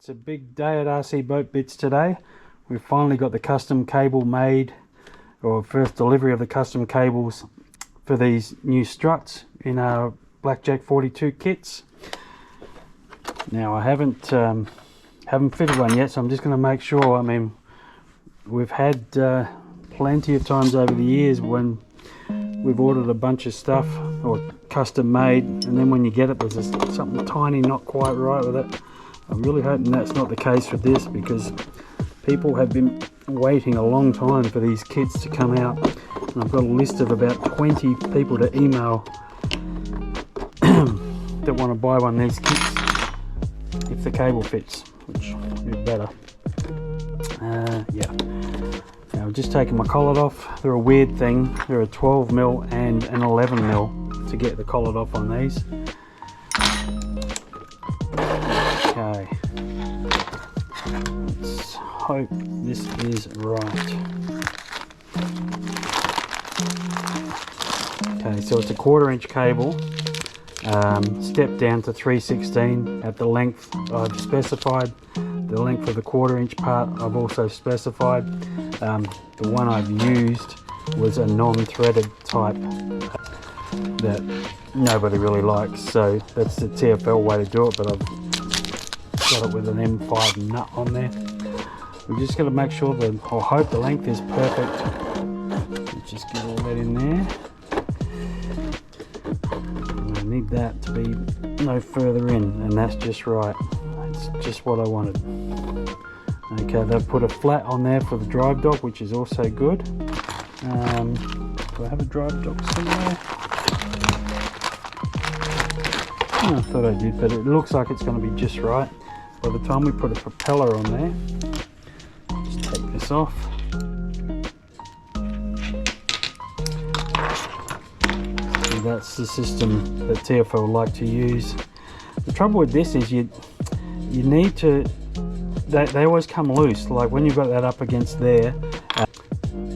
It's a big day at RC Boat Bitz today. We've finally got the custom cable made, or first delivery of the custom cables for these new struts in our Blackjack 42 kits. Now I haven't fitted one yet, so I'm just going to make sure. I mean, we've had plenty of times over the years when we've ordered a bunch of stuff or custom made, and then when you get it there's just something tiny not quite right with it. I'm really hoping that's not the case with this, because people have been waiting a long time for these kits to come out, and I've got a list of about 20 people to email that want to buy one of these kits if the cable fits, which is better. Yeah. Now I've just taken my collet off. They're a weird thing. They're a 12mm and an 11mm to get the collet off on these. Okay. Let's hope this is right. Okay, so it's a 1/4" cable. Step down to 3/16 at the length I've specified. The length of the 1/4" part I've also specified. The one I've used was a non-threaded type that nobody really likes, so that's the TFL way to do it, but I've got it with an M5 nut on there. We're just going to make sure that, or hope the length is perfect. Let's just get all that in there. I need that to be no further in, and that's just right. That's just what I wanted. Okay, they've put a flat on there for the drive dog, which is also good. Do I have a drive dog somewhere? Oh, I thought I did, but it looks like it's going to be just right. By the time we put a propeller on there, just take this off. So that's the system that TFL like to use. The trouble with this is you need to, they always come loose. Like when you've got that up against there,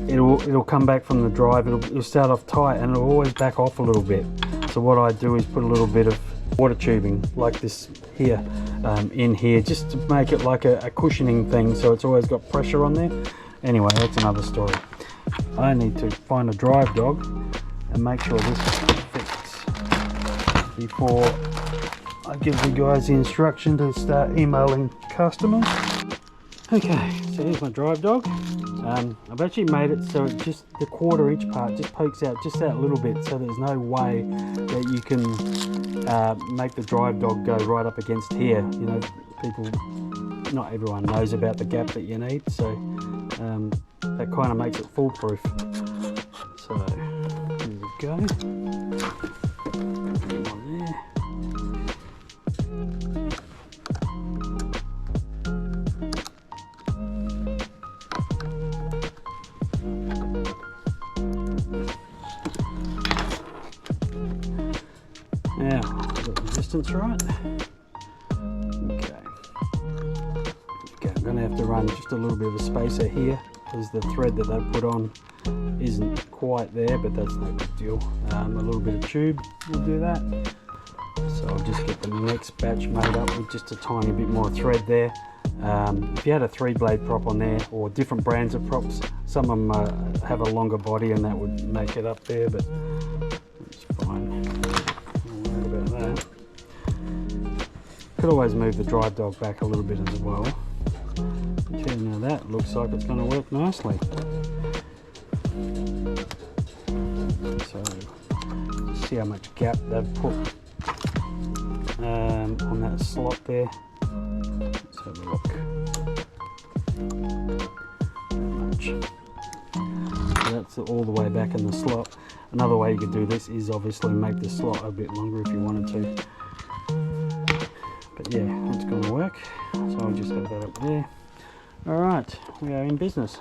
it'll come back from the drive. It'll start off tight and it'll always back off a little bit. So what I do is put a little bit of water tubing like this here in here, just to make it like a cushioning thing, so it's always got pressure on there. Anyway, that's another story. I need to find a drive dog and make sure this is fixed before I give the guys the instruction to start emailing customers. Okay, so here's my drive dog. I've actually made it so it just, the 1/4" part just pokes out just that little bit, so there's no way that you can make the drive dog go right up against here. You know, people, not everyone knows about the gap that you need, so that kind of makes it foolproof. So here we go. One there. Now, got the distance right. Okay. I'm going to have to run just a little bit of a spacer here, because the thread that they put on isn't quite there, but that's no big deal. A little bit of tube will do that. So I'll just get the next batch made up with just a tiny bit more thread there. If you had a 3-blade prop on there, or different brands of props, some of them have a longer body and that would make it up there, but it's fine. Don't worry about that. Could always move the drive dog back a little bit as well. Okay, now that looks like it's going to work nicely. So, just see how much gap they've put on that slot there. Let's have a look. So that's all the way back in the slot. Another way you could do this is obviously make the slot a bit longer if you wanted to. But yeah, it's going to work. So I'll just have that up there. Alright, we are in business.